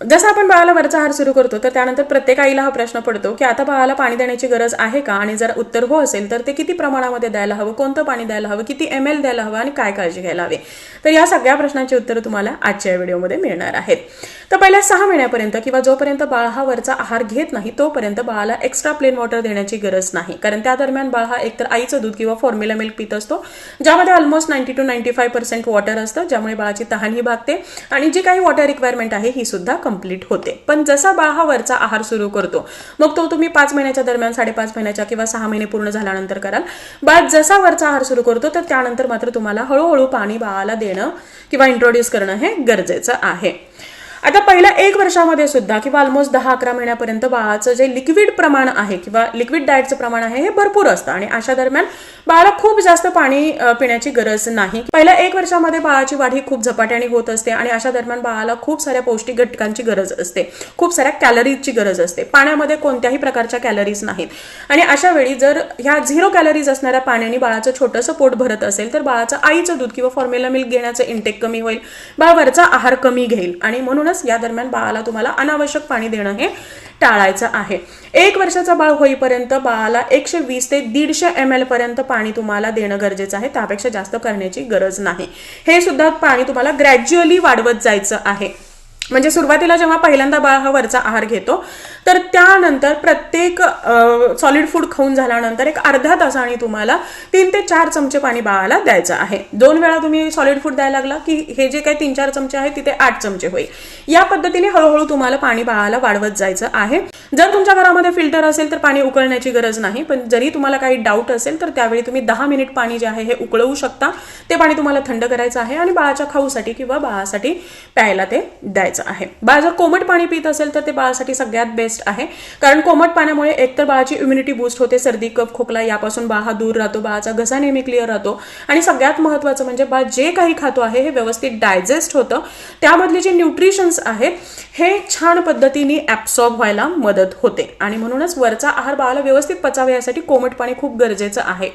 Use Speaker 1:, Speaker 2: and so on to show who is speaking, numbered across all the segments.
Speaker 1: जसं आपण बाळाला वरचा आहार सुरू करतो तर त्यानंतर प्रत्येक आईला हा प्रश्न पडतो की आता बाळाला पाणी देण्याची गरज आहे का, आणि जर उत्तर हो असेल तर ते किती प्रमाणामध्ये द्यायला हवं, कोणतं पाणी द्यायला हवं, किती ml द्यायला हवं आणि काय काळजी घ्यायला हवी. तर या सगळ्या प्रश्नांची उत्तरं तुम्हाला आजच्या व्हिडिओमध्ये मिळणार आहेत. तर पहिल्या 6 महिन्यापर्यंत किंवा जोपर्यंत बाळ हा वरचा आहार घेत नाही तोपर्यंत बाळाला एक्स्ट्रा प्लेन वॉटर देण्याची गरज नाही, कारण त्या दरम्यान बाळ हा एकतर आईचं दूध किंवा फॉर्म्युला मिल्क पित असतो, ज्यामध्ये ऑलमोस्ट 90 to 95% वॉटर असतं, ज्यामुळे बाळाची तहानही भागते आणि जी काही वॉटर रिक्वायरमेंट आहे ही सुद्धा कंप्लीट होते. पण जसा बाळ हा वरचा आहार सुरू करतो मग तो तुम्ही 5 महिन्याच्या दरम्यान, 5.5 महिन्याच्या किंवा 6 महिने पूर्ण झाल्यानंतर कराल. बाळ जसा वरचा आहार सुरू करतो तर त्यानंतर मात्र तुम्हाला हळूहळू पाणी बाळाला देणं किंवा इंट्रोड्यूस करणं हे गरजेचं आहे. आता पहिल्या 1 वर्षामध्ये सुद्धा किंवा ऑलमोस्ट 10-11 महिन्यापर्यंत बाळाचं जे लिक्विड प्रमाण आहे किंवा लिक्विड डाएटचं प्रमाण आहे हे भरपूर असतं आणि अशा दरम्यान बाळाला खूप जास्त पाणी पिण्याची गरज नाही. पहिल्या 1 वर्षामध्ये बाळाची वाढ ही खूप झपाट्याने होत असते आणि अशा दरम्यान बाळाला खूप साऱ्या पौष्टिक घटकांची गरज असते, खूप साऱ्या कॅलरीजची गरज असते. पाण्यामध्ये कोणत्याही प्रकारच्या कॅलरीज नाहीत आणि अशा वेळी जर ह्या 0 कॅलरीज असणाऱ्या पाण्याने बाळाचं छोटंसं पोट भरत असेल तर बाळाचं आईचं दूध किंवा फॉर्म्युला मिल्क घेण्याचं इंटेक कमी होईल, बाळ वरचा आहार कमी घेईल आणि म्हणून या दरम्यान बाळाला तुम्हाला अनावश्यक पाणी देणं हे टाळायचं आहे. 1 वर्षाचा बाळ होईपर्यंत बाळाला 120 ते 150 ml पर्यंत पाणी तुम्हाला देणं गरजेचं आहे, त्यापेक्षा जास्त करण्याची गरज नाही. हे सुद्धा पाणी तुम्हाला ग्रॅज्युअली वाढवत जायचं आहे. म्हणजे सुरुवातीला जेव्हा पहिल्यांदा बाळ हा वरचा आहार घेतो तर त्यानंतर प्रत्येक सॉलिड फूड खाऊन झाल्यानंतर एक अर्ध्या तासाने तुम्हाला 3 ते 4 चमचे पाणी बाळाला द्यायचं आहे. 2 वेळा तुम्ही सॉलिड फूड द्यायला लागला की हे जे काही 3-4 चमचे आहेत तिथे 8 चमचे होईल. या पद्धतीने हळूहळू तुम्हाला पाणी बाळाला वाढवत जायचं आहे. जर तुमच्या घरामध्ये फिल्टर असेल तर पाणी उकळण्याची गरज नाही, पण जरी तुम्हाला काही डाऊट असेल तर त्यावेळी तुम्ही 10 मिनिट पाणी जे आहे हे उकळवू शकता. ते पाणी तुम्हाला थंड करायचं आहे आणि बाळाच्या खाऊसाठी किंवा बाळासाठी प्यायला ते द्यायचं आहे. बाळ जर कोमट पाणी पित असेल तर ते बाळासाठी सगळ्यात बेस्ट आहे, कारण कोमट पाण्यामुळे एकतर बाळाची इम्युनिटी बूस्ट होते, सर्दी कफ खोकला यापासून बाळ हा दूर राहतो, बाळाचा घसा नेहमी क्लिअर राहतो आणि सगळ्यात महत्त्वाचं म्हणजे बाळ जे काही खातो आहे हे व्यवस्थित डायजेस्ट होतं, त्यामधले जे न्यूट्रिशन्स आहेत हे छान पद्धतीने ऍब्सॉर्ब व्हायला मदत होते आणि म्हणूनच वरचा आहार बाळाला व्यवस्थित पचावे यासाठी कोमट पाणी खूप गरजेचं आहे.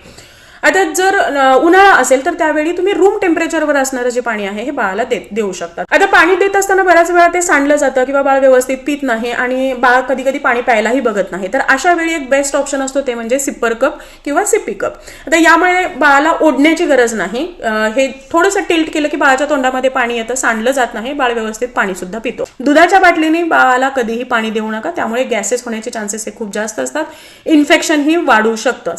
Speaker 1: आता जर उन्हाळा असेल तर त्यावेळी तुम्ही रूम टेम्परेचरवर असणारं जे पाणी आहे हे बाळाला देऊ शकता. आता पाणी देत असताना बऱ्याच वेळा ते सांडलं जातं किंवा बाळ व्यवस्थित पित नाही आणि बाळ कधी कधी पाणी प्यायलाही बघत नाही, तर अशा वेळी एक बेस्ट ऑप्शन असतो ते म्हणजे सिपर कप किंवा सिपी कप. आता यामुळे बाळाला ओढण्याची गरज नाही, हे थोडंसं टिल्ट केलं की बाळाच्या तोंडामध्ये पाणी येतं, सांडलं जात नाही, बाळ व्यवस्थित पाणी सुद्धा पितो. दुधाच्या बाटलीने बाळाला कधीही पाणी देऊ नका, त्यामुळे गॅसेस होण्याचे चान्सेस हे खूप जास्त असतात, इन्फेक्शन ही वाढू शकतं.